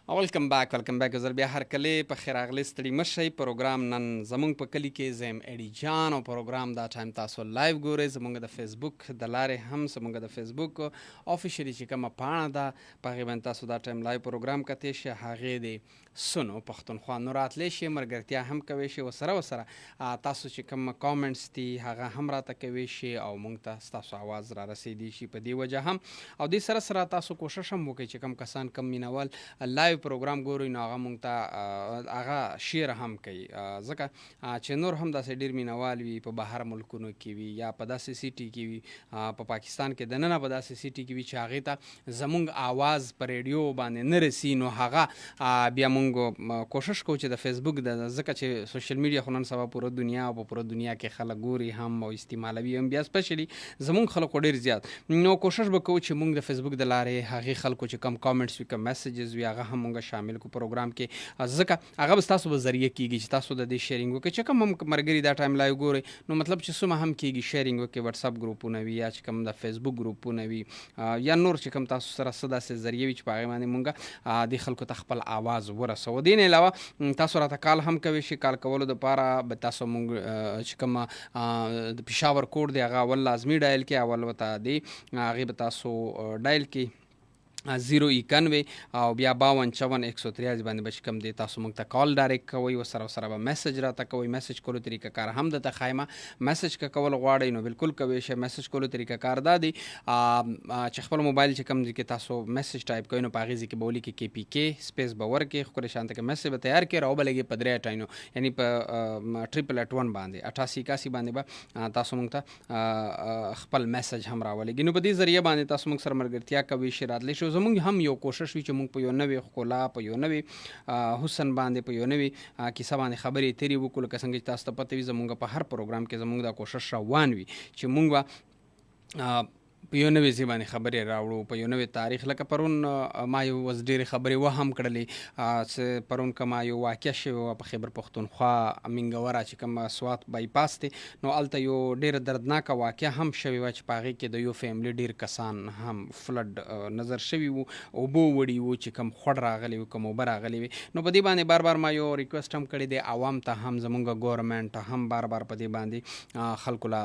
ویلکم بیک زر بیا هر کله په خیر اغلی ستړي مشي پروګرام نن زمونږ په کلی کې زم ایډي جان او پروګرام دا ټایم تاسو لایو ګورئ زمونږ د فیسبوک د لارې هم زمونږ د فیسبوک افیشلی چې کومه پاڼه ده په هغې باندې تاسو دا ټایم لایو پروګرام کتی شي هغې د سنو پښتونخوا نو راتلی شي ملګرتیا هم کوی شي ورسره تاسو چې کوم کامنټس دي هغه هم راته کوی شي او موږ ته ستاسو اواز را رسیدي شي په دې وجه هم او دې سره تاسو کوشش هم وکړئ چې کوم کسان کم مینوال لایو پروګرام ګوري نو هغه مونږ ته هغه شیر هم کوي ځکه چې نور هم داسې ډېر مینوال وي په بهر ملکونو کې وي یا په داسې سیټي کې وي په پاکستان کې دننه په داسې سیټي کې وي چې هغې ته زمونږ آواز په ریډیو باندې نه رسي نو هغه بیا مونږ کوشش کوو چې د فیسبوک ځکه چې سوشل میډیا خو نن سبا پوره دنیا او په پوره دنیا کې خلک ګوري هم او استعمالوي هم بیا سپیشلی زمونږ خلکو ډېر زیات نو کوشش به کوو چې مونږ د فیسبوک د لارې هغې خلکو چې کم کامنټس وي کم میسیجز وي هغه هم مونږ شامل کو پروګرام کې ځکه هغه به ستاسو په ذریعه کېږي چې تاسو د دې شیرینګ وکړئ چې کوم هم ملګري دا ټایم لایو ګورئ نو مطلب چې څومره هم کېږي شیرینګ وکړئ وټساپ ګروپونه وي یا چې کوم د فیسبوک ګروپونه وي یا نور چې کوم تاسو سره څه داسې ذریعه وي چې په هغې باندې مونږ دې خلکو ته خپل آواز ورسوو. دې نه علاوه تاسو راته کال هم کوی شي کال کولو دپاره به تاسو مونږ چې کوم د پېښور کوډ دی هغه اول لازمي ډایل کړئ اول ورته دی هغې به تاسو ډایل کړئ 091 او بیا 5254 باندې به چې کوم دی تاسو موږ ته کال ډایرکټ کوئ ورسره به میسج راته کوئ میسج کولو طریقه کار هم درته ښایمه میسج که کول غواړئ نو بالکل کوی شئ میسج کولو طریقه کار دا دی چې خپل موبایل چې کوم ځای کې تاسو میسج ټایپ کوئ نو په هغې ځای کې به ولیکئ KPK سپیس به ورکړئ ښکلې شانته کې میسج به تیار کړئ راوبلګئ په 3 اټاینو یعنی په 881 باندې 88 باندې به تاسو موږ ته خپل میسج هم راولګئ نو په دې ذریعه باندې تاسو موږ سره ملګرتیا کوئ شي راتلی شو زمونږ هم یو کوشش وي چې مونږ په یو نوې ښکلا په یو نوې حسن باندې په یو نوې کیسه باندې خبرې تیرې وکړو لکه څنګه چې تاسو ته پته وي زمونږ په هر پروګرام کې زمونږ دا کوشش روان وي چې مونږ به په یو نوې ځای باندې خبرې راوړو په یو نوې تاریخ لکه پرون ما یو اوس ډېرې خبرې وهم کړلې چې پرون کومه یو واقعه شوې وه په خیبر پښتونخوا منګوره چې کوم سوات بایپاس دی نو هلته یو ډېره دردناکه واقعه هم شوې وه چې په هغې کې د یو فیملي ډېر کسان هم فلډ نظر شوي وو اوبو وړي وو چې کوم خوړ راغلی وو کوم اوبه راغلی وي نو په دې باندې بار ما یو ریکویسټ هم کړی دی عوام ته هم زمونږ ګورنمنټ هم بار په دې باندې خلکو له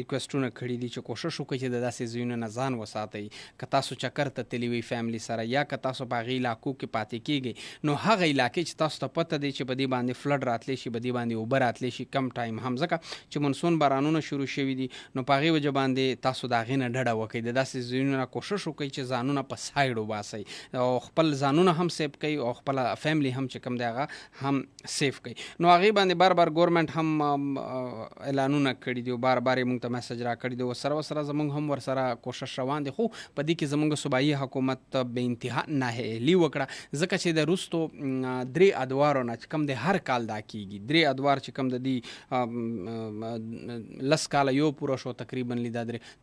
ریکویسټونه کړي دي چې کوشش وکړي چې د داسې ځایونو نه ځان وساتئ که تاسو چکر ته تللي وئ فیملي سره یا که تاسو په هغې علاقو کې پاتې کیږئ نو هغه علاقې چې تاسو ته پته دی چې په دې باندې فلډ راتلی شي په دې باندې اوبه راتلی شي کم ټایم هم ځکه چې منسون بارانونه شروع شوي دي نو په هغې وجه باندې تاسو د هغې نه ډډه وکړئ د داسې ځایونو نه کوشش وکړئ چې ځانونه په سایډ وباسئ او خپل ځانونه هم سیف کوئ او خپله فیملی هم چې کوم دی هغه هم سیف کوئ نو هغې باندې بار ګورنمنټ هم اعلانونه کړي دي او بار یې موږ ته میسج را کړي دي ورسره زموږ هم ورسره کوشش روان دی خو په دې کې زموږ صوبایي حکومت به انتها ناهیلي وکړه ځکه چې د وروستو 3 ادوارو نه چې کوم دی هر کال دا کیږي 3 ادوار چې کوم د دې 10 کاله یو پوره شو تقریبا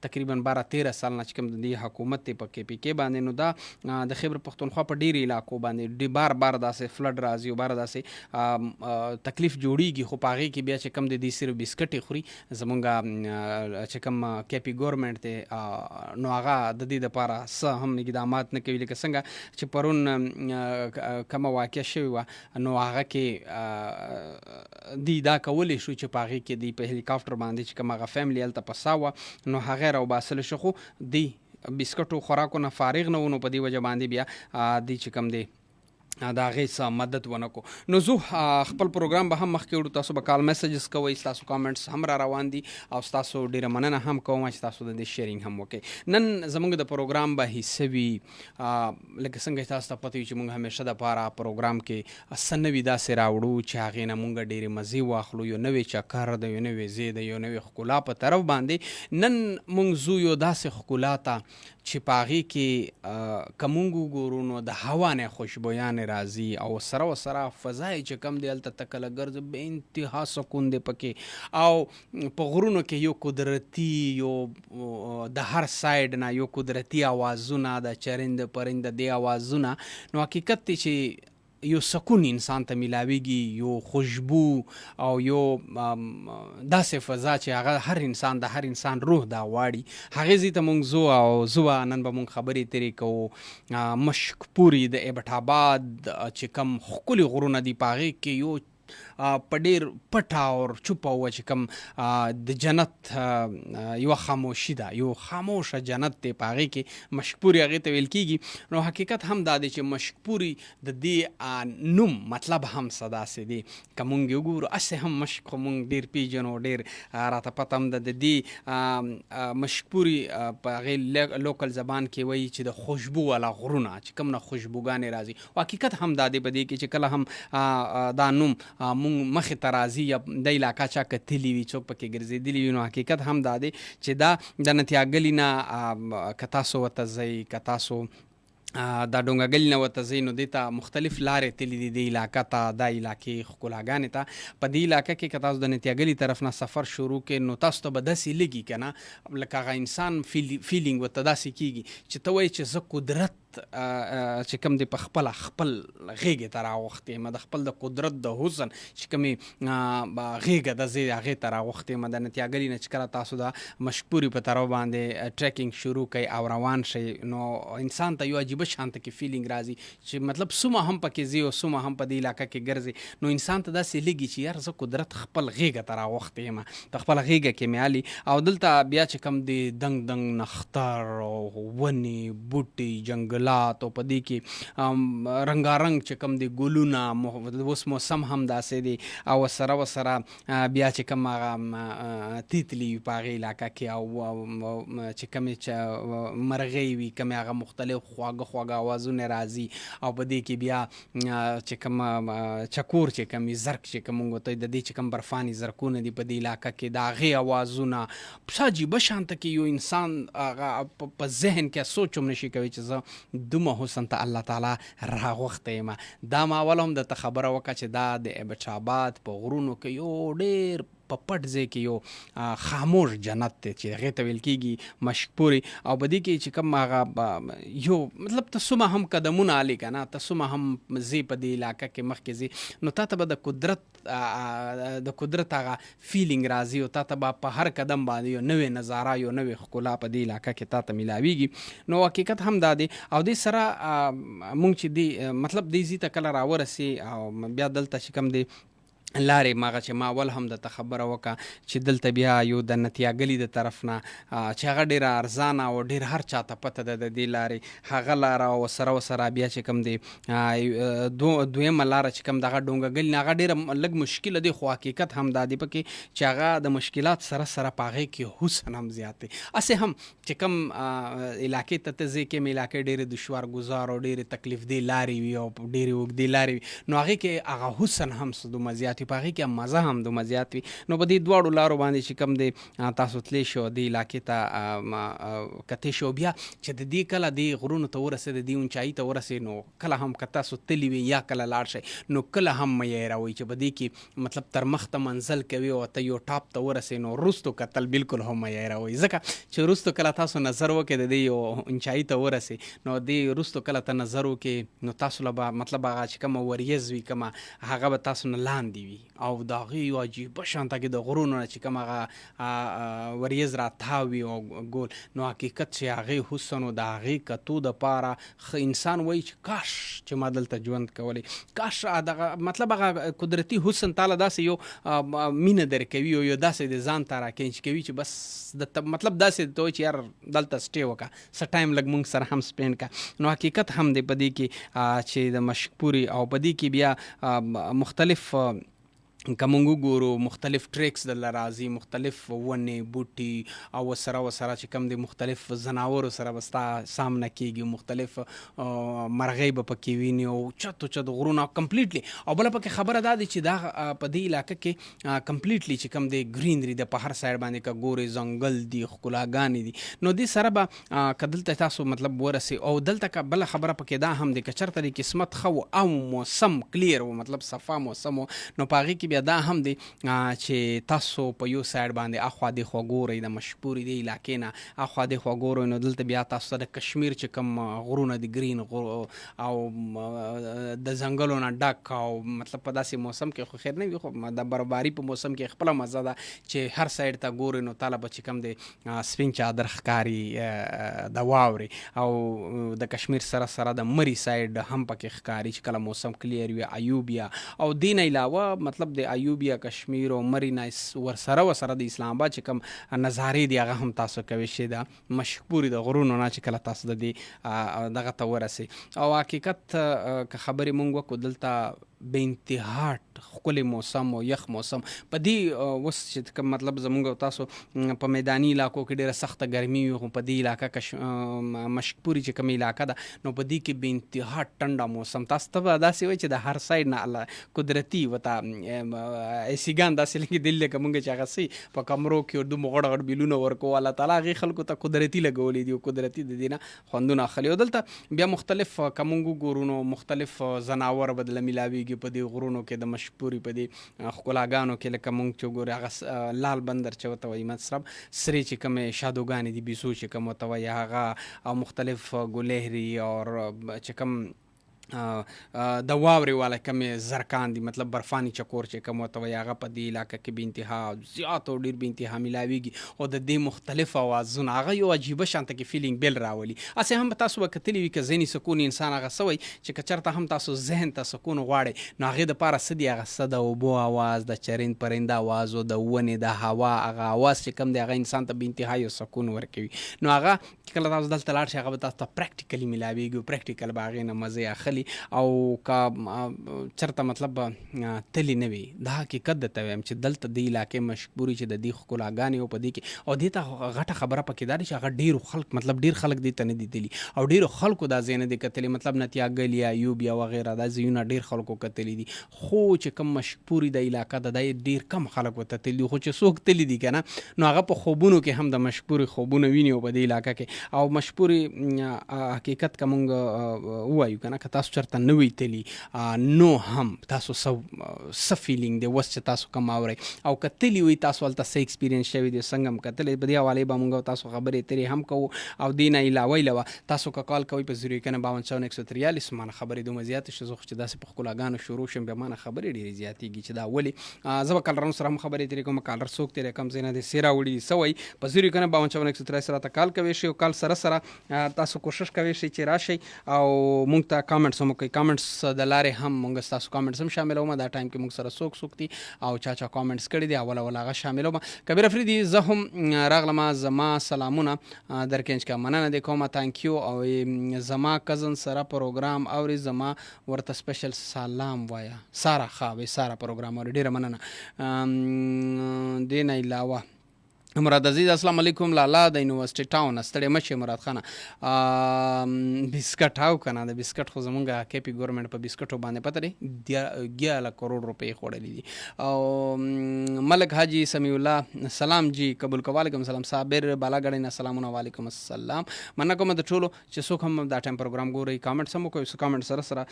تقریبا 12-13 سال نه چې کوم د دې حکومت دی په KPK باندې نو دا د خیبر پښتونخوا په ډېرې علاقو باندې بار داسې فلډ راځي او بار داسې تکلیف جوړیږي خو په هغې کې بیا چې کوم د دې صرف بسکټې خوري زمونږ چې کوم KP ګورنمنټ دی نو هغه د دې دپاره څه هم اقدامات نه کوي لکه څنګه چې پرون کومه واقعه شوې وه نو هغه کې دی دا کولی شو چې په هغې کې دی په هلیکاپټر باندې چې کوم هغه فیملي هلته پسا وه نو هغې راوباسلی شو خو دی بسکټو خوراکو نه فارغ نه و نو په دې وجه باندې بیا دی چې کوم دی د هغې څه مدد ونه کړو نو زه خپل پروګرام به هم مخکې وړو تاسو به کال میسیجز کوئ ستاسو کامنټس هم را روان دي او ستاسو ډېره مننه هم کوم چې تاسو د دې شیرینګ هم وکړئ نن زموږ د پروګرام به حصه وي لکه څنګه چې تاسو ته پته وي چې موږ همیشه دپاره پروګرام کې څه نوي داسې راوړو چې هغې نه موږ ډېرې مزې واخلو یو نوی چکر د یو نوی ځای د یو نوې ښکلا په طرف باندې نن موږ ځو یو داسې ښکلا ته چې په هغې کې که موږ وګورو نو د هوا نه خوشبویانې راځي او سره فضا یې چې کوم دی هلته ته کله ګرځې به انتها سکون دی پکې او په غرونو کې یو قدرتي یو د هر سایډ نه یو قدرتي اوازونه د چرند پرند دې اوازونه نو حقیقت دی چې یو سکون انسان ته میلاویږي، یو خوشبو او یو داسې فضا چې هغه هر انسان د هر انسان روح دا غواړي. هغې ځای ته مونږ ځو او زه نن به مونږ خبرې تېرې کوو. مشکپوري د ایبټ آباد چې کوم ښکلي غرونه دي په هغې کې یو په ډېر پټه او چوپه وه چې کوم د جنت یوه خاموشي ده، یو خاموشه جنت دی په هغې کې مشکپوري هغې ته ویل کېږي. نو حقیقت هم دا دی چې مشکپوري د دې نوم مطلب هم څه داسې دی. که مونږ یې وګورو هسې هم مشک خو مونږ ډېر پیژنو، ډېر راته پته هم ده د دې مشکپوري په هغې لوکل زبان کې وایي چې د خوشبو والا غرونه چې کوم نه خوشبوګانې راځي. او حقیقت هم دا دی په دې کې چې کله هم دا نوم مونږ مخې ته راځي یا د علاقه چا کتلي وي، څوک پکې ګرځېدلي وي، نو حقیقت هم دا دی چې دا د نتیاګلي نه که تاسو ورته ځئ، که تاسو دا ډونګاګلي نه ورته ځئ، نو دې ته مختلف لارې تللي دي دې علاقه ته، دا علاقې ښکلاګانې ته. په دې علاقه کې که تاسو د نتیاګلي طرف نه سفر شروع کړئ، نو تاسو ته به داسې لګي که نه لکه هغه انسان فیلینګ ورته داسې کېږي چې ته وایې چې زه قدرت چې کوم دی په خپل غېږې ته راوښتی یم، د خپل د قدرت د حسن چې کومې غېږه ده زه هغې ته راوښتی یم. د نتیاګلي نه چې کله تاسو د مشکپوري په طرف باندې ټریکینګ شروع کوئ او روان شئ، نو انسان ته یو عجیبه شانته کې فیلینګ راځي چې مطلب څومره هم پکې ځي او څومره هم په دې علاقه کې ګرځي، نو انسان ته داسې لګي چې یار زه قدرت خپل غېږه ته راوښتی یم، په خپله غېږه کې مې هلي. او دلته بیا چې کوم دی دنګ دنګ نختر او ونې بوټي جنګلات او په دې کې رنګارنګ چې کوم دی ګلونه، اوس موسم هم داسې دی، او سره بیا چې کوم هغه تیتلي وي په هغې علاقه کې او چې کومې مرغۍ وي، کومې هغه مختلف خواږه اوازونه راځي، او په دې کې بیا چې کوم چکور چې کوم زرک چې کوم مونږ ته د دې چې کوم برفاني زرکونه دي په دې علاقه کې د هغې اوازونه څه عجیبه شانته کې یو انسان هغه په ذهن کې سوچ هم نشي کوي چې زه دومره حسن ته الله تعالی راغوښتی یم. دا ما اول هم درته خبره وکړه چې دا د ایبټ آباد په غرونو کې یو ډېر په پټ ځای کې یو خاموش جنت دی چې هغې ته ویل کېږي مشکپوري. او په دې کې چې کوم هغه یو مطلب ته څومره هم قدمونه هلې که نه، ته څومره هم ځې په دې علاقه کې مخکې ځې، نو تا ته به د قدرت هغه فیلینګ راځي او تا ته به په هر قدم باندې یو نوې نظاره، یو نوې ښکلا په دې علاقه کې تا ته میلاویږي. نو حقیقت هم دا دی. او دې سره مونږ چې دی مطلب دې ځای ته کله راورسې او بیا دلته چې کوم دی لارې ماغه چې ما اول هم درته خبره وکړه چې دلته بیا یو د نتیاګلي د طرف نه چې هغه ډېره ارزانه او ډېر هر چا ته پته ده د دې لارې هغه لاره، او سره بیا چې کوم دی دویمه لاره چې کوم دغه ډونګاګلي نه هغه ډېره لږ مشکله دی، خو حقیقت هم دا دی پکې چې هغه د مشکلات سره په هغې کې حسن هم زیات دی. هسې هم چې کوم علاقې ته ته ځې کوم علاقې ډېرې دشوار ګزار او ډېرې تکلیف دې لارې وي او ډېرې اوږدې لارې وي، نو هغې کې هغه حسن هم څه دومره زیات په هغې کې مزه هم دومره زیات وي. نو په دې دواړو لارو باندې چې کوم دی تاسو تللی شو دې علاقې ته کتې شو، بیا چې د دې کله دې غرونو ته ورسې د دې اونچایي ته ورسې، نو کله هم که تاسو تللی وي یا کله لاړ شئ، نو کله هم مه یېروئ چې په دې کې مطلب تر مخ ته منزل کوي او ته یو ټاپ ته ورسې، نو وروستو کتل بالکل هم مه یېروئ، ځکه چې وروستو کله تاسو نظر وکړئ د دې یو اونچایي ته ورسې، نو دې وروستو کله ته نظر وکړئ، نو تاسو له به مطلب هغه چې کومه وریځ وي کومه هغه به تاسو نه لاندې وي، او د هغې یو عجیبه شانته کې د غرونو نه چې کوم هغه وریځ راتاو وي او ګول، نو حقیقت چې هغې حسن او د هغې کتو دپاره انسان وایي چې کاش چې ما دلته ژوند کولی، کاش دغه مطلب هغه قدرتي حسن تاله داسې یو مینه درکوي او یو داسې د ځان ته راکینچ کوي چې بس مطلب داسې ته وایي چې یار دلته سټې وکړه، څه ټایم لږ مونږ سره هم سپینډ کړه. نو حقیقت هم دی په دې کې چې د مشکپوري او په دې کې بیا مختلف که مونږ وګورو مختلف ټریکس دله راځي، مختلف ونې بوټي او سره چې کوم دی مختلف ځناورو سره به ستا سامنه کېږي، مختلف مرغۍ به پکې ویني او چت غرونه کمپلیټلی. او بله پکې خبره دا دی چې دا په دې علاقه کې کمپلیټلی چې کوم دی ګرینري ده، په هر سایډ باندې که ګورې ځنګل دي، ښکلاګانې دي، نو دې سره به که دلته تاسو مطلب ورسې. او دلته که بله خبره پکې دا هم دی که چېرته د قسمت ښه و او موسم کلیر و، مطلب صفا موسم و، نو په هغې کې کې بیا دا هم دی چې تاسو په یو سایډ باندې اخوا د خوا ګورئ د مشهوري دی علاقې نه اخوا د خوا ګورئ نو دلته بیا تاسو د کشمیر چې کوم غرونه د ګرین او د ځنګلو نه ډک او مطلب په داسې موسم کې خو خیر نه وي خو د برفباري په موسم کې خپله مزه ده چې هر سایډ ته ګورئ نو تاله به چې کوم دی سپین چادر ښکاري د واورې او د کشمیر سره سره د مري سایډ هم پکې ښکاري چې کله موسم کلیر وي ایوبیا او دین علاوه مطلب د ایوبیا کشمیر او مري نه ورسره د اسلام آباد چې کوم نظارې دي هغه هم تاسو کوي شي دا مشهوري د غرونو نه چې کله تاسو د دې دغه ته ورسئ او حقیقت که خبرې مونږ وکړو دلته به انتها ښکلی موسم او یخ موسم په دې اوس چې کوم مطلب زمونږ او تاسو په میداني علاقو کې ډېره سخته ګرمي وي خو په دې علاقه مشکپوري چې کومه علاقه ده نو په دې کې به انتها ټنډه موسم تاسو ته به داسې وایي چې د هر سایډ نه الله قدرتي ورته ایسیګان داسې لکه دل لکه مونږ چې هغه سي په کمرو کې دومره غټ غټ بیلونه ورکوو الله تعالی هغې خلکو ته قدرتي لګولي دي او قدرتي د دې نه خوندونه اخلي او دلته بیا مختلف که مونږ وګورو نو مختلف ځناور به دله میلاویږي په دې غرونو کې د مشهوري په دې ښکلاګانو کې لکه مونږ چې وګورو هغه لال بندر چې ورته وایي مطلب سرې چې کومې شادوګانې دي بیسو چې کوم ورته وایي هغه او مختلف ګلهري او چې کوم د واورې والا کمې زرکان دي مطلب برفاني چکور چې کوم ورته وایي هغه په دې علاقه کې به انتها زیات او ډېر به انتها میلاویږي او د دې مختلف اوازونه هغه یو عجیبه شانته کې فیلینګ بیل راولي هسې هم به تاسو به کتلي وي که ذهني سکون انسان هغه څه وایي چې که چېرته هم تاسو ذهن ته سکون غواړئ نو هغې دپاره څه دي هغه څه د اوبو اواز د چرند پرنده اواز او د ونې د هوا هغه اواز چې کوم دی هغه انسان ته به انتها یو سکون ورکوي نو هغه کله تاسو دلته لاړ شئ هغه به تاسو ته پریکټیکلي میلاویږي او پریکټیکل به هغې نه مزې اخلي او که چرته مطلب تلی نه وي دا حقیقت درته وایم چې دلته د علاقې مشهوري چې د دې ښکلاګانې او په دې کې او دې ته غټه خبره پکې دا ده چې هغه ډېرو خلک مطلب ډېر خلک دې ته نه دي تلي او ډېرو خلکو دا ځای نه دی کتلی مطلب نتیاګل یا ایوب یا وغیره دا ځایونه ډېر خلکو کتلي دي خو چې کوم مشهوري د علاقه ده دا ډېر کم خلک ورته تلي دي خو چې څوک تلي دي که نه نو هغه په خوبونو کې هم د مشهوري خوبونه ویني او په دې علاقه کې او مشهوري حقیقت که مونږ ووایو که نه که تاسو چېرته نه وی تلي نو هم تاسو څه فیلینګ دی اوس چې تاسو کوم اورئ او که تلي وي تاسو هلته څه ایکسپیرینس شوي دی څنګه هم کتلی په دې حوالې به مونږ تاسو خبرې اترې هم کوو او دې نه علاوه تاسو که کال کوئ په 051 مانه خبرې دومره زیاتې شي زه خو چې داسې په ښکلاګانو شروع شم بیا مانه خبرې ډېرې زیاتېږي چې دا ولې زه به کالرانو سره هم خبرې اترې کوم کالر څوک دی کوم ځای نه دی څه راوړي دي څه وایي په 051 سره ته کال کوی شئ او کال سره سره تاسو کوشش کوی شئ چې راشئ او مونږ ته کامنټس هم وکړئ کامنټس د لارې هم مونږ ستاسو کامنټس هم شاملوم دا ټایم کې مونږ سره څوک دي او چا کامنټس کړي دي اول هغه شاملوم کبیر افریدي زه هم راغلم زما سلامونه درکینج کا مننه د کومه تانکیو او زما کزن سره پروګرام او زما ورته سپیشل سلام وایا سارا خاوي سارا پروګرام اور ډیره مننه دین علاوه مراد عزیز السلام علیکم لالا د یونیورسيټي ټاون ستړي مشه مراد خانه بسکټ او کنه د بسکټ خو زمونږه کیپی ګورنمنت په بسکټو باندې پته لري 11 کروڑ روپے خوړلې دي او ملک حاجی سمیع الله سلام جی قبول کوالکم سلام صابر بالاګړین السلام علیکم السلام مننه کوم د ټولو چې څوک هم دا ټایم پروګرام ګوري کامنټس هم کوي کامنټ سره سره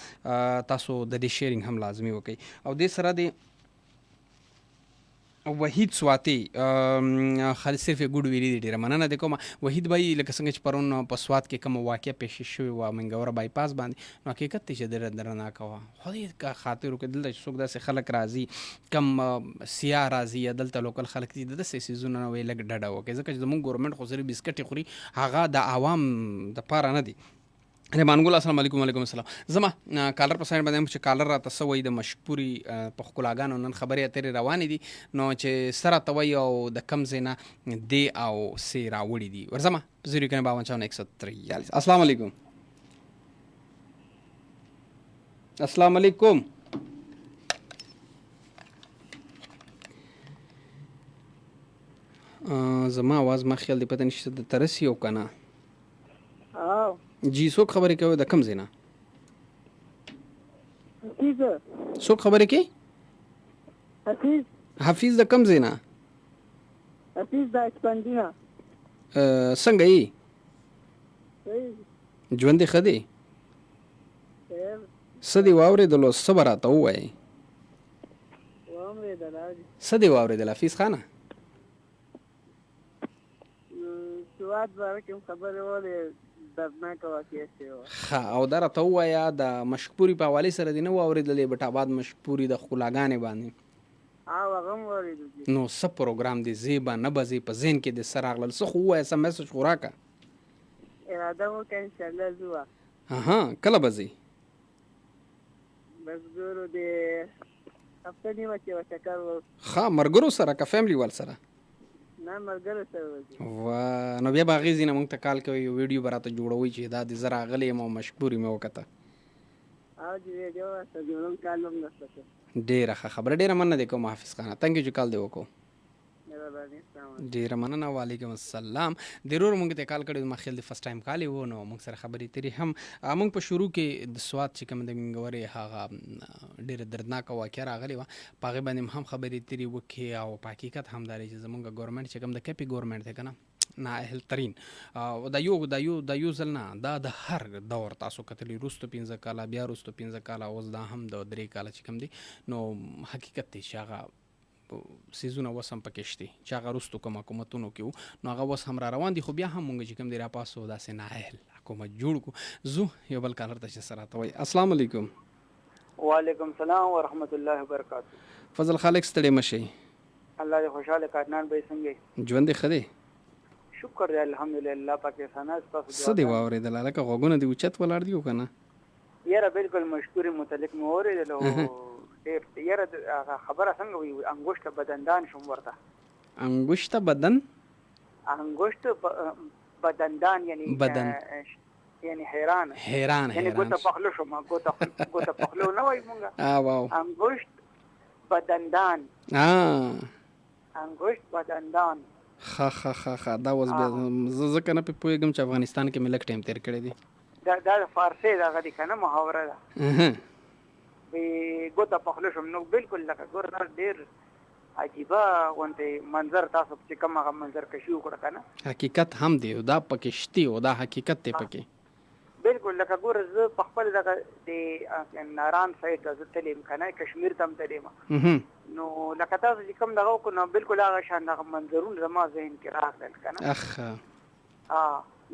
تاسو د دې شیرینګ هم لازمي وکړي او دې سره د وحید سواتی خالص صرف ګډ ویلي دي ډېره مننه د کومه وحید بھائی لکه څنګه چې پرون په سوات کې کوم واقع پیښ شوی و منګوره بایپاس باندې نو حقیقت چې ډېره درناکه وه خو دې خاطر وکړه دلته څوک داسې خلک راځي کم سیاه راځي یا دلته لوکل خلک دي داسې څیزونه نه وایي لږ ډډه وکړي ځکه چې زموږ ګورنمنټ خو صرف بسکټې خوري هغه د عوام دپاره نه دي رحمان ګل السلام علیکم وعلیکم السلام زما کالر په ساین باندې چې کالر راته څه وایي د مشهوري په ښکلاګانو نن خبرې اترې روانې دي نو چې سره ته وایي او د کم ځای نه دی او سې راوړي دي ورځمه 051 السلام علیکم السلام علیکم زما آواز ما خیال دی پته نشته د ترسي او که نه جی څوک خبرې کوي د کوم ځای نه څوک خبرې کوي حفیظ د کوم ځای نه حفیظ د اسپندینا څنګه یې ژوند دې ښه دی څه دې واورېدلو څه به راته ووایې واورېدله حاجي څه دې واورېدل حفیظ خانه؟ سواد باره کې هم خبرې ولې دردناکه واقعه شوې وه. ښه او دا راته ووایه د مشکپوري په حوالې سره دې نه و اورېدلې بټ آباد مشکپوري د ښکلاګانې باندې هغه هم واورېدل دي. نو څه پروګرام دې زی به نه به زی په ذهن کې دې څه راغلل څه خو ووایه څه میسج خو راکړه. اراده مو وکړه انشاءالله ځو اها کله به ځې؟ بس ګورو د هفته نیمه کې به چکر ښه ملګرو سره که فیملي وال سره؟ نه ملګرو سره به ځو. نو بیا به هغې ځي نه موږ ته کال کوي یو ویډیو به راته جوړوئ چې دا دې زه راغلی یم او مشکپوري مې وکته. او د ویډیو ورته جوړوم کال هم درته کوم. ډېره ښه خبره ډېره مننه دې کوم حافظ خانه تنګ یو چې کال دې وکړو. مهرباني السلام علیکم. ډېره مننه وعلیکم السلام. ضرور موږ ته کال کړی ما خیال د فرست ټایم کال و نو موږ سره خبرې تیرې هم موږ په شروع کې د سواد چې کوم د منګورې هغه ډېره دردناکه واقعه راغلی وه په هغې باندې هم خبرې تیرې وکړې او په حقیقت هم دا دی چې زموږ ګورنمنټ چې کوم د کپي ګورنمنټ دی که نه نااهل ترین دا یو ځل نه دا د هر دور تاسو کتلی وروستو 15 کاله بیا وروستو 15 کاله اوس دا هم د 3 کاله چې کوم دی نو حقیقت دی چې هغه سیزونه اوس هم پکې شته چې هغه وروستو کوم حکومتونو کې وو نو هغه اوس هم را روان دي خو بیا هم مونږ چې کوم دی راپاسو داسې نااهل حکومت جوړ کړو. زو یو بل کالر ته چې سره راته وایي السلام علیکم. وعلیکم السلام ورحمت الله وبرکاتہ. فضل خالق ستړی مه شئ. الله دې خوشحاله کارنان به څنګه ژوند دې ښه دی؟ شکر دی الحمدلله پاکستان تاسو څه دې واورېدل هلکه غوږونه دې اوچت ولاړ دي که نه؟ یاره بالکل مشکوري متعلق مې واورېدل او ډېر یاره خبره څنګه وي انګوشته بدندان شوم ورته. انګوشته بدن؟ انګوشت بدندان یعنی بدن یعنی حیران یعنی ګوته پخلو شوم ګوته پخلو نه وایي مونږه واو انګوشت بدندان انګوشت بدندان. ښه دا اوس بیا زه ځکه نه پې پوهېږم چې افغانستان کې مې لږ ټایم تېر کړی دی. دا د فارسي دغه دی که نه محاوره ده ګوته پخلو شوم نو بالکل لکه ګوره ډېر عجیبه غوندې منظر تاسو چې کوم هغه منظر کشي وکړه که نه حقیقت هم دی دا پکې شتي او دا حقیقت دی پکې بالکل لکه ګوره زه په خپل دغه د ناران سایډ ته زه تللی یم که نه کشمیر ته هم تللی یم نو لکه تاسو چې کوم دغه وکړو نو بالکل هغه شان دغه منظرونه زما ذهن کې راغلل که نه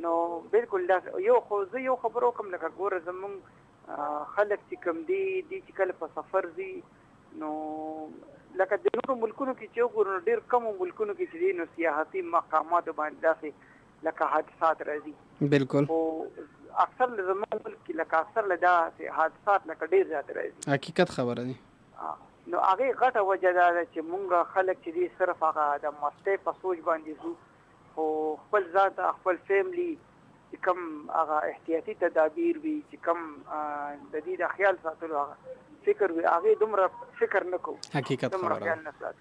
نو بالکل زه یو خبر وکړم لکه ګوره زمونږ خلک چې کوم دي چې کله په سفر ځي نو لکه د نورو ملکونو کې چې وګورو نو ډېر کمو ملکونو کې چې دي نو سیاحتي مقاماتو باندې داسې لکه حادثات راځي بالکل خو اکثر زمونږ ملک کې لکه اکثر له داسې حادثات لکه ډېر زیات راځي. حقیقت خبره دی. نو هغې غټه وجه دا ده چې مونږ خلک چې دي صرف هغه د مستۍ په سوچ باندې ځو خو خپل ذات خپل فیملی چې کوم هغه احتیاطي تدابیر وي چې کوم د دې د خیال ساتلو هغه فکر وي هغې دومره فکر نه کوو. حقیقت خبره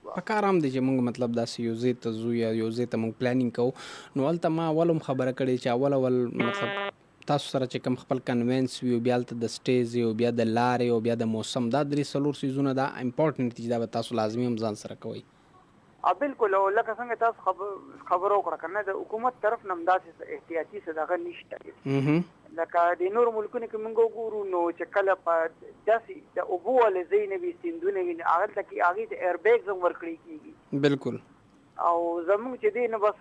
په کار هم دی چې موږ مطلب داسې یو ځای ته ځو یا یو ځای ته موږ پلانینګ کوو نو هلته ما اول هم خبره کړې چې اول مطلب تاسو سره چې کوم خپل کنوینس وي او بیا هلته د سټیز او بیا د لارې او بیا د موسم دا 3-4 څیزونه دا امپورټنټ دي چې دا به تاسو لازمي هم ځان سره کوئ. بالکل او لکه څنګه تاسو خبرو وکړه که نه د حکومت طرف نه هم داسې احتیاطي څه دغه نشته لکه د نورو ملکونو کې موږ وګورو نو چې کله په داسې د اوبو والې ځای نه وي سیندونه وي هغلته کې هغې ته ایربیګز هم ورکړی کېږي بالکل او زمونږ چې دی نو بس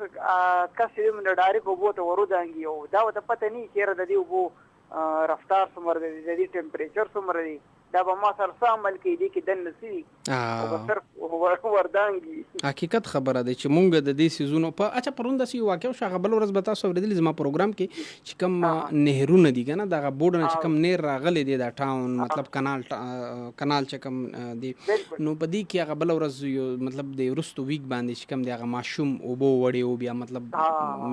کس چې دی نو ډایرکټ اوبو ته ورودانګي او دا ورته پته نه وي چېرې د دې اوبو رفتار څومره دی د دې ټمپریچر څومره دی دا به ما سره څه عمل کوي دې کې دننه څه وي او به صرف وردانګي. حقیقت خبره دی چې مونږ د دې سیزونو په اچھا پرون داسې یو واقع شو هغه بله ورځ به تاسو اورېدلي زما پروګرام کې چې کوم نهرونه دي که نه دغه بورډ نه چې کوم نهر راغلی دی دا ټاون مطلب کنال چې کوم دی نو په دې کې هغه بله ورځ یو مطلب د وروستو ویک باندې چې کوم دی هغه ماشوم اوبو وړې او بیا مطلب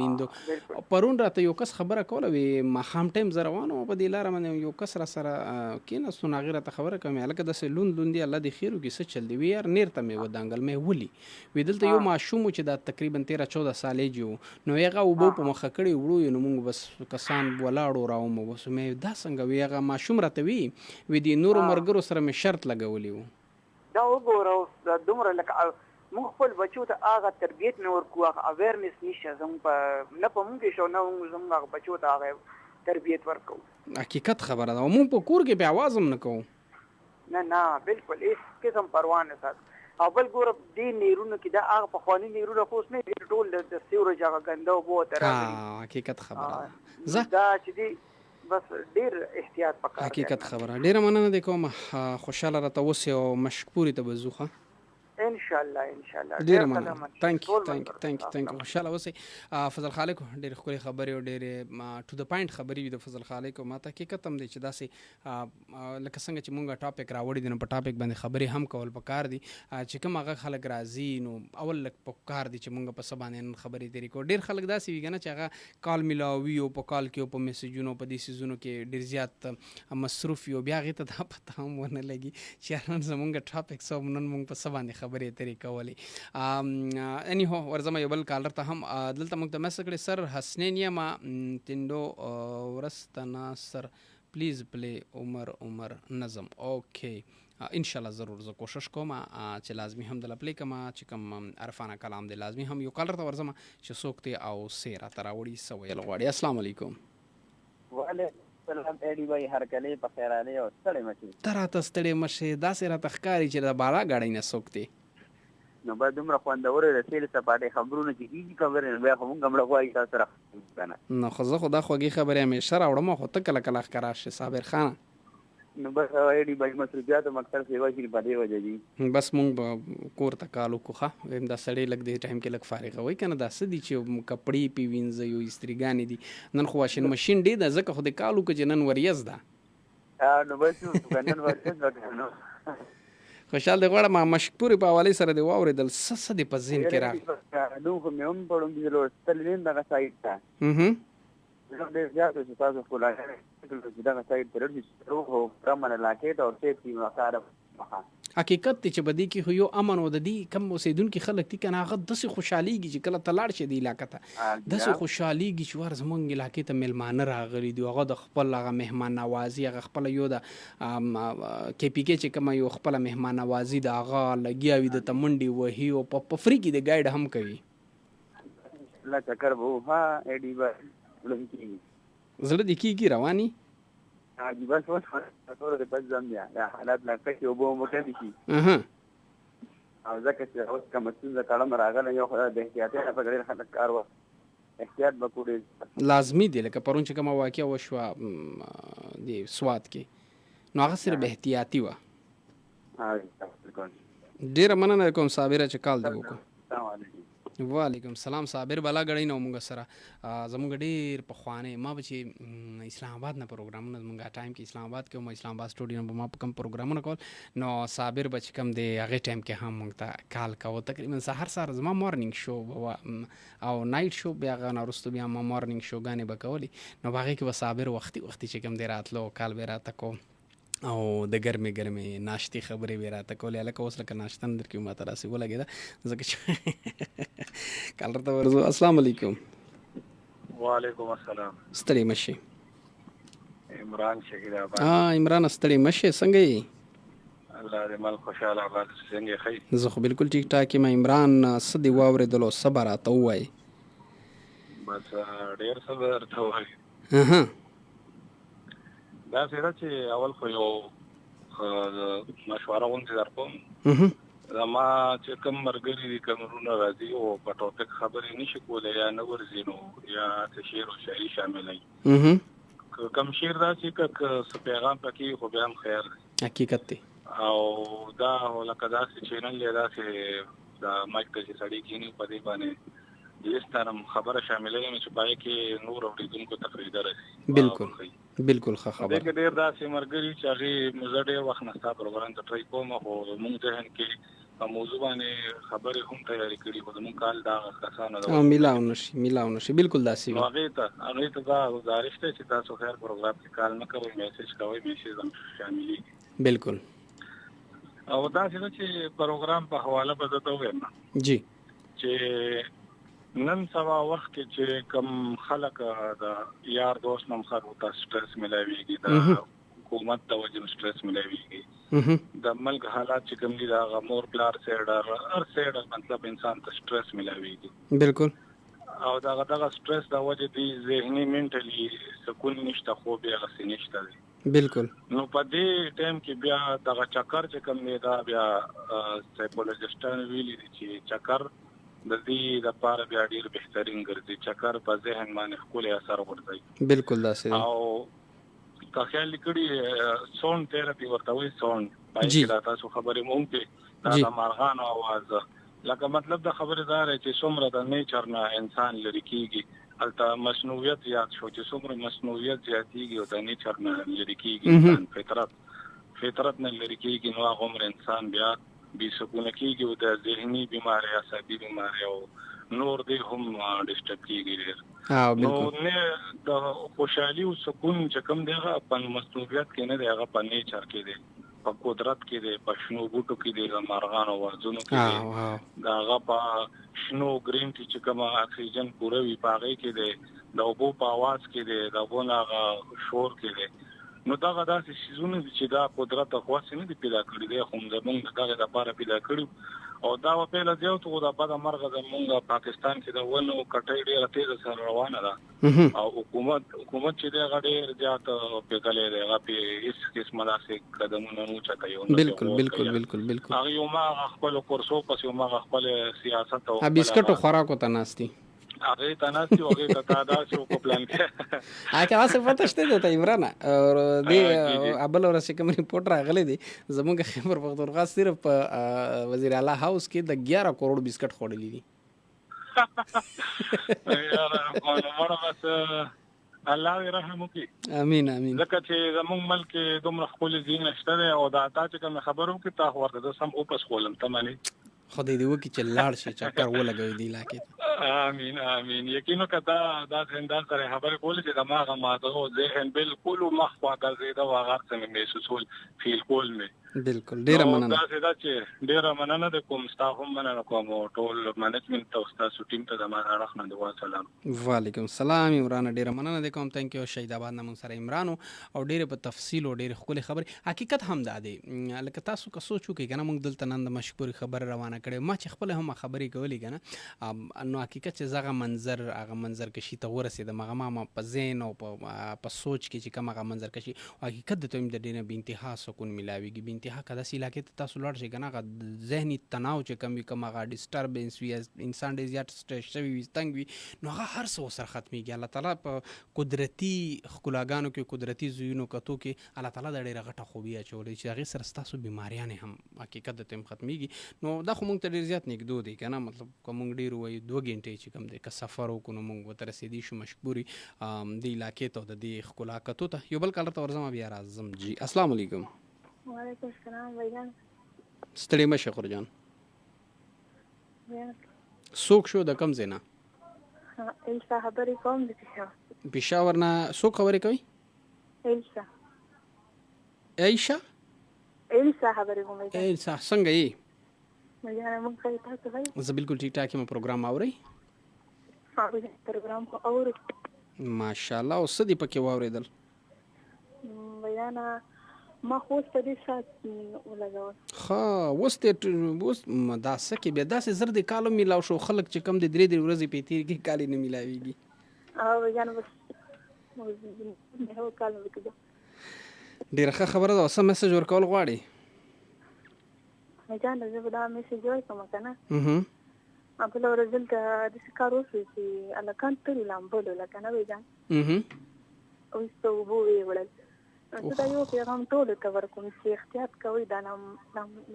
میندو پرون راته یو کس خبره کوله وی ماښام ټایم زه روان وم په دې لاره باندې یو کس را سره کېناستو نو هغې راته خبره کوم هلکه داسې لوند دی الله دې خیر وکړي څه چل دی وی یار نیر ته مې ودانګل مې ولي وی دلته یو ماشوم و چې دا تقریبا 13-14 سالې جو نو هغه اوبو په مخه کړې وړو نو موږ بس کسان ولاړو راومو بس مې دا څنګه وی هغه ماشوم راته وی دې نورو ملګرو سره مې شرط لګولی و دا وګوره اوس دومره لکه موږ خپل بچو ته هغه تربیت نه ورکو هغه اویرنس نشته زموږ نه په موږ کې شو نه زموږ هغه بچو ته هغه تربیت ورکو. حقیقت خبره ده موږ په کور کې بیا आवाज هم نه کوو نه بالکل هیڅ قسم پروا نه ساتو او بل ګوره دې نیرونو کې دا هغه پخواني نیرونه خو اوس نه دي، ټول د سیورج هغه ګنده اوبو ته راغلي. حقیقت خبره ده دا چې دی بس ډېر احتیاط پکار دی. حقیقت خبره. ډېره مننه دی کوم، خوشحاله راته اوسې او مشکورې ته به ځو. ښه ان شاء الله ډېره مننه. تانک یو خوشحاله اوسئ. فضل خالق ډېرې ښکلې خبرې او ډېرې ټو د پوینټ خبرې وي د فضل خالق. ما ته حقیقت هم دی چې داسې لکه څنګه چې مونږ ټاپک راوړی دی نو په ټاپک باندې خبرې هم کول پکار دي. چې کوم هغه خلک راځي نو اول لږ پکار دي چې مونږ په څه باندې نن خبرې تېرې کړو. ډېر خلک داسې وي که نه چې هغه کال میلاوي او په کال کې او په میسیجونو په دې څیزونو کې ډېر زیات مصروف وي او بیا هغې ته دا پته هم ونه لګي چې نن زمونږ ټاپک څه نن مونږ په څه باندې خبرې تېرې کولې. اني هو ورځم یو بل کالر ته هم دلته موږ ته مسج کړی سر حسنین یم تینډو ورستنا سر پلیز پلی عمر نظم. اوکې انشاءالله ضرور زه کوشش کوم چې لازمي هم دله پلی کوم چې کوم عرفانه کلام دی لازمي هم یو کالر ته ورځم چې څوک دی او څه راته راوړي څه ویل غواړي. السلام علیکم. وعلیکم السلام. اډي بھائی هرکلی په خیرانې او ستړی مشې. ته راته ستړی مشې داسې راته ښکاري چې د بالا ګاډۍ نه څوک دی نو باید دومره خوندورې د سیل سپاټې خبرونه چې کېږي خبرې نو بیا خو مونږ هم له غواړي تاسو سره که نه. نو خو زه خو دا خوږې خبرې همیشه راوړم خو ته کله کله ښکاره شې صابر خانه. نو بس اډي بھائی مصروفیاتو مکتر سیوا شي په دې وجه دي. بس مونږ به کور ته کال وکړو. ښه ویم دا سړی لږ دې ټایم کې لږ فارغه وي که نه دا څه دي چې کپړې پې وینځئ او استریګانې دي. نن خو واشین مشین ډېر ده ځکه خو دې کال وکړو چې نن وریځ ده. نو بس نن ورځ نو خوشحال دی غواړم مشک پورې په حوالې سره دې واورېدل څه دې په ذهن کې راغی؟ نو خو مې هم پړم دي لوستل نه دغه سایټ ته زه ډېر زیات چې تاسو خو لا دغه سایټ ته رسېږي خو پرمن علاقې ته او سیفتي مقاره حقیقت دی چې په دې کې خو یو امن او د دې کم اوسېدونکي خلک دي که نه هغه داسې خوشحالېږي چې کله ته لاړ شې دې علاقه ته داسې خوشحالېږي چې ور زموږ علاقې ته میلمانه راغلي دي هغه د خپل هغه مهمان نوازي هغه خپله یو د کې پي کې چې کومه یو خپله مهمان نوازي د هغه لګیا وي د ته منډې وهي او په فری کې د ګایډ هم کوي. الله چکر به ها اډي بھائی زړه دې کېږي رواني بس اوس ټول د بس ځم بیا حالات لکه چې اوبه موټه دي شي او ځکه چې اوس کومه ستونزه کړم راغله یو خدای د احتیاطي نه په ډېر خلک کار وکړي احتیاط به کړو لازمي دی. لکه پرون چې کومه واقعه وشوه د سوات کې نو هغه صرف احتیاطي وه. ډېره مننه کوم صابره چې کال دې وکړو. السلام علیکم. وعلیکم السلام. صابر بالا ګړی نه مونږ سره زموږ ډېر پخوانی ما به چې اسلام آباد نه پروګرامونه زموږ ټایم کې اسلام آباد کې اسلام آباد سټوډیو نه به ما په کوم پروګرامونه کول نو صابر به چې کوم دی هغې ټایم کې هم مونږ ته کال کوو تقریبا سهار زما مارنینګ شو او نایټ شو بیا هغه نه وروسته بیا ما مارنینګ شوګانې به کولې نو په هغې کې به صابر وختي چې کوم دی راتلو کال به راته کو او د ګرمې ناشتې خبرې به راته کولې هلکه اوس لکه ناشته نه درکوي ما ته راسې ولګېده ځکه چې کالر ته ورځو. السلام علیکم. وعلیکم السلام. ستړی مشي. عمران شهید آباد. عمران ستړی مشي څنګه یې؟ الله دې مل خوشحاله آباد څنګه ښه؟ زه خو بالکل ټیک ټاک یم. عمران څه دې واورېدلو څه به راته ووایي؟ بس ډېر څه به درته ووایي. دا څه چې اول خو یو مشوره غوندې در کوم زما چې کوم ملګري دي کوم وروڼه راځي او په ټاپک خبرې نشي کولی یا نه ورځي نو یا څه شعر او شاعري شاملوي کوم شعر داسې که څه پیغام پکې خو بیا هم خیر دی. حقیقت دی. او دا لکه داسې چینل دی داسې دا مایک ته چې سړی کښېني په دې باندې ډېر خبره شاملوي نو چې پای کې نور اورېدونکو ته فایده رسي. بالکل ښه خبره. دغه ډېر داسې ملګري چې هغې زه ډېر وخت نه ستا پروګرام ته ټرای کوم خو زموږ ذهن کې په موضوع باندې خبرې هم تیارې کړي خو زموږ کال د هغه کسانو ده میلاو نشي بالکل داسې وي. هغې ته دا ګزارش دی چې تاسو خیر پروګرام کې کال نه کوئ میسج کوئ میسج هم شاملېږي. بالکل. او داسې ده چې پروګرام په حواله به زه ته ووایم جی چې نن سبا وخت کې چې کوم خلک د یار دوست نم خلکو ته سټرس ملاویږي د حکومت د وجې سټرس ملاویږي د ملک حالات چې کوم دي د هغه مور پلار سیډر هر سیډر مطلب انسان ته سټرس ملاویږي. بالکل. او دغه سټرس د وجې دی ذهني منټلی سکون نشته خوب یې هغسې نشته دی بالکل. نو په دې ټایم کې بیا دغه چکر چې کوم دی دا بیا سایکولوژیسټان ویلي دي چې چکر د دې لپاره بیا ډیر بهترین ګرځي. چکر په ذهن باندې ښکلی اثر ورکوي. بالکل داسې او که خیال کړي ساوند تھراپي ورته وایي. ساوند پای کې دا تاسو خبرې مونږ کې دا د مارغانو आवाज لکه مطلب د خبرې دا دی چې څومره د نیچر نه انسان لري کېږي البته مصنوعیت زیات شو چې څومره مصنوعیت زیاتېږي او د نیچر نه لري کېږي انسان فطرت نه لري کېږي نو هغه عمر انسان بیا بې سکونه کېږي او د ذهني بیمارۍ عصبي بیمارۍ او نور دې هم ډسټرب کېږي ډېر. نو نه د خوشحالي او سکون چې کوم دی هغه په مصنوعیت کې نه دی، هغه په نیچر کې دی، په قدرت کې دی، په شنو بوټو کې دی، د مارغانو وازونو کې دی، د هغه په شنو ګرین ټي چې کومه اکسیجن پوره وي په هغې کې دی، د اوبو په اواز کې دی، د اوبو نه هغه شور کې دی. نو دغه داسې څیزونه دي چې دا قدرت خاص نه دي پیدا کړي دی، خو زموږ د دغې لپاره پیدا کړي. او دا وپیله زیات خو د بده مرغه زموږ پاکستان کې د ونو کټۍ ډېره تیزه سره روانه ده او حکومت چې دی هغه ډېر زیات پیغلی دی، هغه پې هېڅ قسمه داسې قدمونه نه اوچتوي. بالکل بالکل بالکل بالکل. هغه یو ماغه خپلو کورسو پسې یو ماغه خپل سیاست او بسکټو خوراکو ته ناست دي. هغه ته ناستي او هغه ته داسې په پلان کې هغه واسه پته شته ته عمران او دې ابل ورسې کوم ریپورت راغلی دی زموږ خیبر پختونخوا صرف وزیر اعلی هاوس کې د 11 کروڑ بسکټ خوړلي دي. یاره مړه بس الله دې رحم وکړي. امین امین. ځکه چې زموږ ملک دومره ښکلي ځایونه شته دی او دا تا چې کومه خبره وکړې تا خو ورته زه سم اوپس خولم ته منې خدای دې وکړي چې لاړ شي چکر ولګوي دې علاقې ته. امین امین. یقینو که دا زندان سره خبرې کولې چې دماغه ماته او ذهن بالکل مخ خوا ګرځېده او هغه څه مې محسوسول فیل کول مې. بالکل ډېره مننه. داسې ده چې ډېره مننه د کوم ستا هم مننه کوم او ټول منیجمنټ ته او ستاسو ټیم ته زما د اړخ نه د سلام. وعلیکم السلام عمران، ډېره مننه د کوم. تhank you. شهید آباد نه موږ سره عمران او ډېرې په تفصیل او ډېرې ښکلې خبرې. حقیقت هم دا دی لکه تاسو که سوچ وکړئ که نه موږ دلته نن د مشکورې خبره روانه کړې ما چې خپله هم خبرې کولې که نه نو حقیقت چې زه هغه منظر کشي ته ورسېدم هغه ما په ذهن او په سوچ کې چې کوم هغه منظر کشي حقیقت د ته د ډېر نه بې انتها سکون میلاویږي. بې انتها که داسې علاقې ته تاسو لاړ شئ که نه هغه ذهني تناو چې کوم وي کوم هغه ډسټربنس وي انسان ډېر زیات سټریس شوی وي تنګ وي نو هغه هر څه ورسره ختمېږي. الله تعالی په قدرتي ښکلاګانو کې قدرتي ځایونو کتو کې الله تعالی د ډېره غټه خوبي اچولې چې هغې سره ستاسو بیماریانې هم حقیقت د ته هم ختمېږي. نو دا خو موږ ته ډېر زیات نږدې دی که نه مطلب که موږ ډېر ووایو 2 غنټې چې کوم دی که سفر وکړو نو موږ ورته رسېدی شو مشکوري دې علاقې ته او د دې ښکلا کتو ته. یو بل کالر ته ورځم بیا راځم. جی السلام علیکم. وعلیکم السلام بھائی ستړي مشه خور جان. څوک شو د کوم ځای نه؟ ایلسا خبرې کوم د پېښور. پېښور نه څوک خبرې کوي؟ ایلسا. ایشا؟ ایلسا خبرې کوم. ایلسا څنګه یې؟ موږ ښه تاسو وایي. زه بالکل ټیک ټاک یم. پروګرام اورئ؟ پروګرام خو اورو. ماشاءالله. او څه دې پکې واورېدل؟ بیانه ما خو اوس په دې ساعت ولګول. ښه اوس دا څه کې بیا داسې زر د کالو میلاو شو خلک چې کم د 3 ورځې په تېر کې کالي نه میلاویږي. بیانه بس هو کال وکړه. ډېره ښه خبره ده. څه میسج ورکول غواړې؟ بیانه زه به دا میسج ورکوم که نه بله ورځ دلته داسې کار وشو چې هلکان تلي لامبلو لکه نه بیجان اوس ته اوبه ویې وړل. زه دا یو پیغام ټولو ته ورکوم چې احتیاط کوئ دا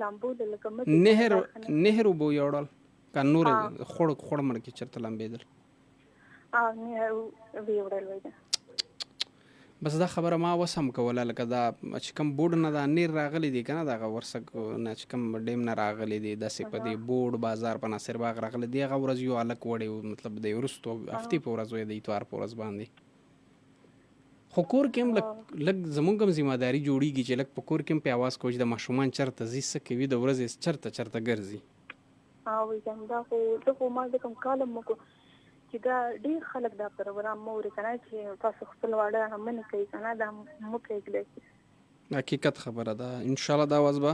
لامبو د لکه نهر اوبه یوړل که نور خوړ مړ کې چېرته لامبېدل؟ نهر ویې وړل وایي. بس دا خبره ما اوس هم کوله لکه دا چې کوم بورډ نه دا نیر راغلی دی که نه دغه ورسک نه چې کوم ډیم نه راغلی دی داسې په دې بورډ بازار په ناصر باغ راغلی دی هغه ورځ یو هلک وړی مطلب د وروستو هفتې په ورځ وی د اتوار په ورځ باندې خو کور کې هم لږ زموږ هم ذمہ داري جوړېږي چې لږ په کور کې هم پې اواز کوو چې د ماشومان چېرته ځي څه کوي د ورځې چېرته ګرځي. دا خو زه خو ما د کوم کال هم وکړو چې دا ډېر خلک دا پروګرام مه اوري که نه چې تاسو خپل واړه منې کوي که نه دا مه پرېږدئ. حقیقت خبره ده. انشاءالله دا آواز به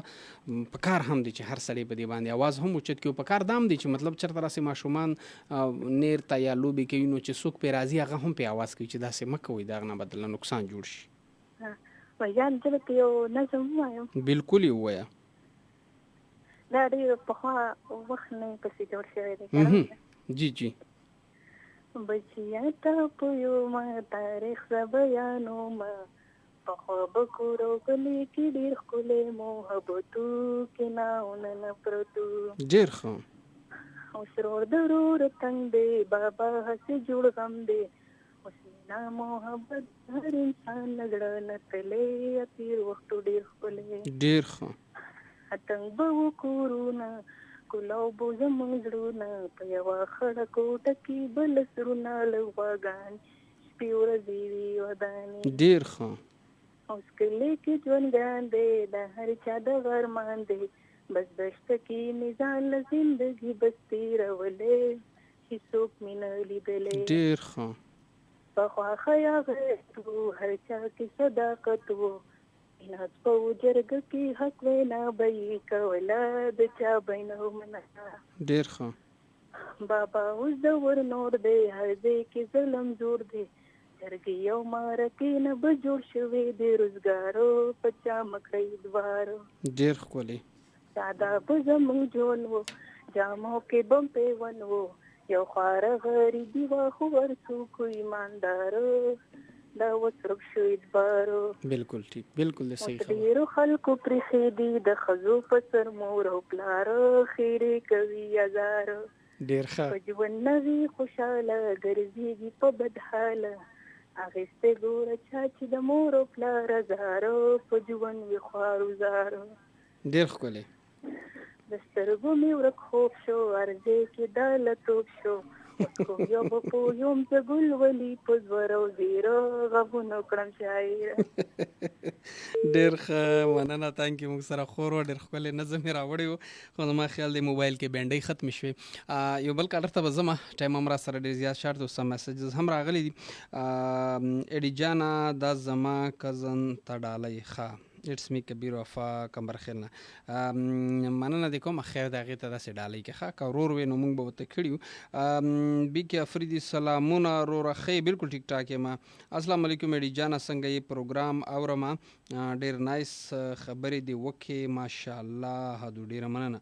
په کار هم دی چې هر سړی په دې باندې آواز هم اوچت کړي. په کار دا هم دی چې مطلب چېرته داسې ماشومان نیر ته یا لوبې کوي نو چې څوک پرې راځي هغه هم پرې آواز کوي چې داسې مه کوئ د هغه نه به دله نقصان جوړ شي. ویان زه به یو نظم ووایم. بالکل یې ووایه. دا ډېر پخوا وخت نه پسې جوړ شوی دی که جی جی. بچیا تا په یو ما تاریخ زه بیانوم، پخوا به کورو کلي کې ډېر ښکلی محبتو کې ناونه نه پرتو. ډېر ښه. اوس رور د رور تنګ دی، بابا هسې جوړ غم دی. اوس مینا محبت هر انسان نه زړه نه تللی، تېر وختو ډېر ښکلی. ډېر ښه. اتنګ به و کورونه، کلاو به زموږ زړونه، په یوه خړه کوټه کې بل سرونه له غواګانې، شپې ورځې وي ودانې. ډېر ښه. اوس کلی کې ژوندګان دی، د هر چا د غرمان دی، بس دشته کې مې ځان له زندګي بس تېرولی، هېڅوک مې نه لیدلی. ډېر ښه. پخوا خیاغت و، هر چا کې صداقت و، ناز په جرګه کې حق وینا به یې کوله، د چا بینه منه. ډېر ښه. بابا اوس د ور نور دی، هر ځای کې ظلم زور دی، جرګې او مرکې نه به جوړ شوي د روزګارو، په چا مکړی دوارو. ډېر ښکلی. ساده به زموږ ژوند و، جامو کې بم پیون و، یو خواره غریبي وه خو ورڅوک ایماندارو، دا اوس ورک شو اعتبارو. بالکل ټیک، بالکل د صحیح خبره. ډېرو خلکو پرېښې دي د ښځو په سر مور او پلارو، خیرې کوي هزارو. ډېر ښه. په ژوند نه وي خوشحاله، ګرځېږي په بدحاله، اخیستی ګوره چا چې د مور او پلار هزارو، په ژوند وي خوارو زارو. ډېر ښکلی. د سترګو مې ورک خوب شو، ارزی کې دا لطوب شو، اوس خو یو به پویم زه ګل ولي په زور او زیرو، غږونه کړم شاعره. ډېر ښه، مننه. تانکي موږ سره خور و، ډېر ښکلی نظم یې راوړی و، خو زما خیال دی موبایل کې بینډۍ ختمې شوې. یو بل کالر ته به ځمه، ټایم هم را سره ډېر زیات شارت و، سم میسیجز هم راغلي دي. ایډي جانا دا زما کزن ته ډالۍ. ښه، اټس می کبیر وفا کمبرخیل نه مننه دې کوم. خیر د هغې ته داسې ډالۍ کې ښه که ورور وې نو موږ به ورته کړي وو. بیکي افریدي سلامونه وروره. ښه بالکل ټیک ټاک یم. السلام علیکم ایډي جانه، څنګه یې؟ پروګرام اورم، ډېر نایس خبرې دې وکړې، ماشاءالله. هدو ډېره مننه.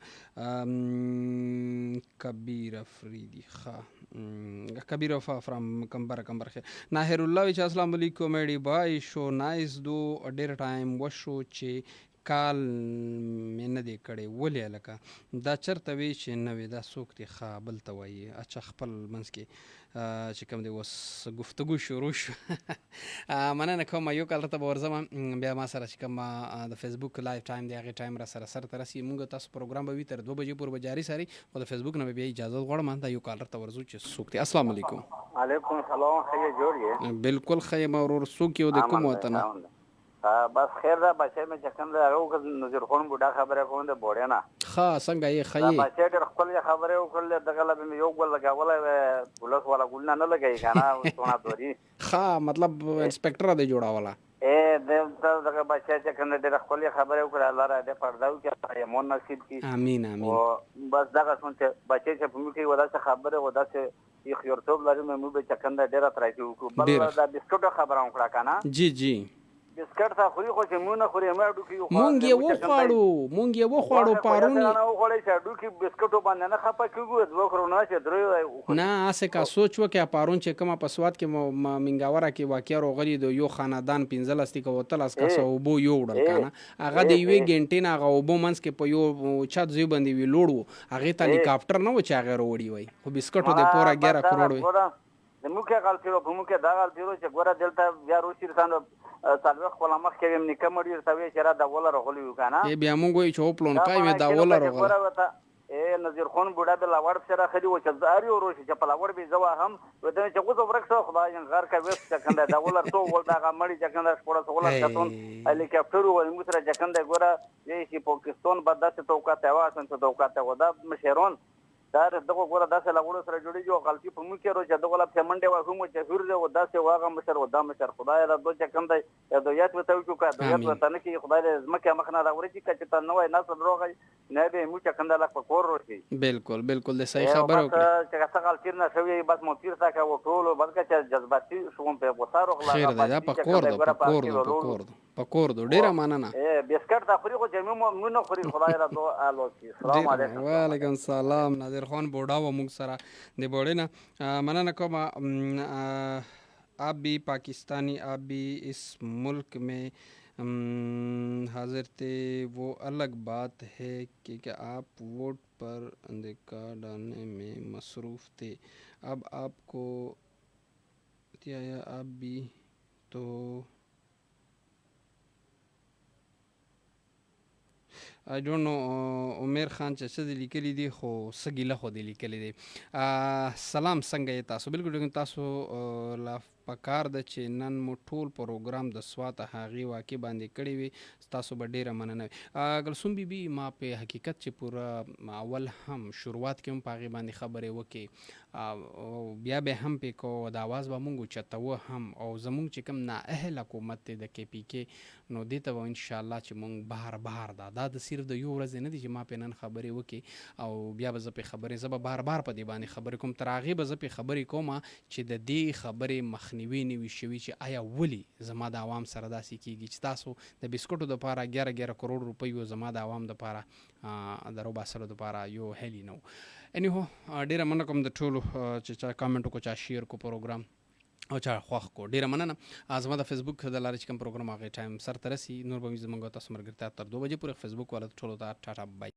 کبیر افریدي، ښه کبیر وفا فرام کمبرخیل. ناهر الله وی چې السلام علیکم ایډي بای، شو نایس دو، ډېر ټایم وشو چې کال مې نه دی کړی. ولې هلکه دا چېرته وی چې نه وي؟ دا څوک دی؟ ښه بل ته وایي. اچھا خپل منځ کې چې کوم دی اوس گفتگو شروع شو. مننه کوم. یو کال ته به ورځم، بیا ما سره چې کوم د فیسبوک لایف ټایم دی هغې ټایم را سره سر ته رسي. موږ تاسو پروګرام به وي تر 2 بجې پورې به جاري ساري، خو د فیسبوک نه به بیا اجازه غواړم دا یو کالر ته ورځو چې څوک دی. السلام علیکم. علیکم السلام. ښه جوړ یې؟ بالکل ښه یم. ورور څوک یو د کوم وطن؟ بس خیر ده. بچی مې چې کوم دی هغه وکړل، نظیر خون بوډا خبرې کوم د بوډۍ نه. ښه څنګه یې؟ ښه یې؟ بچی ډېر ښکلې خبرې وکړلې، دغه له به مې یو ګل لګولی وی، پولیس والا ګلونه نه لګوي که نه، څونه دوري. ښه مطلب انسپکټره دې جوړوله. دغه بچی چې کوم دی ډېره ښکلې خبرې وکړې، الله را دې پرده وکړي، ایمون نصیب کړي. امین امین. بس دغه څون چې بچی چې په موږ کې و داسې خبرې و داسې یخیورتوب لري، موږ به چې کوم دی ډېره ترقي وکړو. بل د بسکټو خبره وکړه که نه؟ جی جی. بسکټ ته خوري خو چې مونږ نه خوري، ما ډوکي مونږ یې وخواړو پارون نه وخوړی چې ډوکي بسکټو باندې نه خفه کېږو، دوه خورو نه چې درې نه. هسې که سوچ وکړې پارون چې کومه په سوات کې منګاوره کې واقعه راغلي د یو خاندان 15 دي که 13 کسه اوبو یوړل که نه، هغه د یوې ګنټې نه هغه اوبو منځ کې په یو چت ځای باندې وي لوړ و، هغې ته هلیکاپټر نه و چې هغې راوړي وای، خو بسکټو د پوره 11 کروڑ وي. د موږ کې غلطي په موږ کې دا غلطي چې ګوره دلته بیا روسي رسانو څلوېښت خپله مخکې ویم نیکه مړي ورته وایي چې را داوله راغلي وو که نه، بیا موږ وایو چې هو پلونکی مې داوله راغله. نظیر خون بوډا د لاوړ پسې راخلي وو چې زه هر یو روش چې په لاوړ به زه واهم ورته چې غوڅه ورک شه خدای غر کا ویس چې کنده داوله تو ول دغه مړي چې کنده سپوره سوله کتون هلیکاپټر و موږ سره چې کنده ګوره یې چې پاکستان بعد داسې توقعات واسن ته توقعات ودا مشرون دا دغه ګوره داسې لاوړ سره جوړیږي او غلطي په موږ کې رو چې دغه لا پیمنډه واهم چې هر دی و داسې واغه مشر و دا مشر خدای را دوه چې کنده دویات وته وکړه کا دویات وته نه کې خدای دې زمکه مخ نه راوړي چې ته نوې ناس دروغ نه به موږ چې کنده لا په کور روشي. بالکل بالکل د صحیح خبره وکړه چې څنګه غلطي نه شوی بس مو تیر تا کا و ټول بلکې چې جذباتي شوم په وسارو غلا خیر دا په کور پکور دو ډیره مننه. بسکټ دا خوري خو جمعي مو نه خوري. خدای را دو الو کی. السلام علیکم. وعلیکم السلام. نادر خان بوډا و موږ سره د بوډې نه مننه کوم. आप भी पाकिस्तानी, आप भी इस मुल्क में हाजिर थे, वो अलग बात है कि आप वोट पर अंधेका डालने में मसरूफ़ थे. अब आपको या आप भी तो आई डोंट नो عمر خان چې څه دې لیکلي دي خو څه ګیله خو دې لیکلي دي. سلام څنګه یې تاسو؟ بالکل تاسو لا پکار ده چې نن مو ټول پروګرام د سوات هغې واقع باندې کړی وي. تاسو به ډیره مننه وي. ګلسوم بیبي ما په حقیقت چې پوره اول هم شروعات کې هم په هغې باندې خبرې وکړې، بیا به هم پې کو د اواز به مونږ اوچتوه هم، او زمونږ چې کوم نااهل حکومت دی د کې پی کې، نو دې ته به انشاءالله چې مونږ بهر بهر دا د صرف د یو ورځې نه دي چې ما پې نن خبرې وکړې او بیا به زه پې خبرې، زه به بار بار په دې باندې خبرې کوم. تر هغې به زه پې خبرې کوم چې د دې خبرې مخنیوي نه وي شوي چې آیا ولې زما د عوام سره داسې کېږي چې تاسو د بسکټو دپاره 11 کروڑ روپۍ و، زما د عوام دپاره د روباسلو دپاره یو هیلي نه و. انیهو ډېره مننه کوم د ټولو چې چا کامنټ وکړو، چا شیر کو پروګرام او چا خوښ کو، ډیره مننه. زما د فیسبوک د لارې چې کوم پروګرام هغې ټایم سر ته رسي، نور به وي زموږ تاسو ملګرتیا تر 2 بجې پورې. فیسبوک والا ټولو ته ټاټا بای.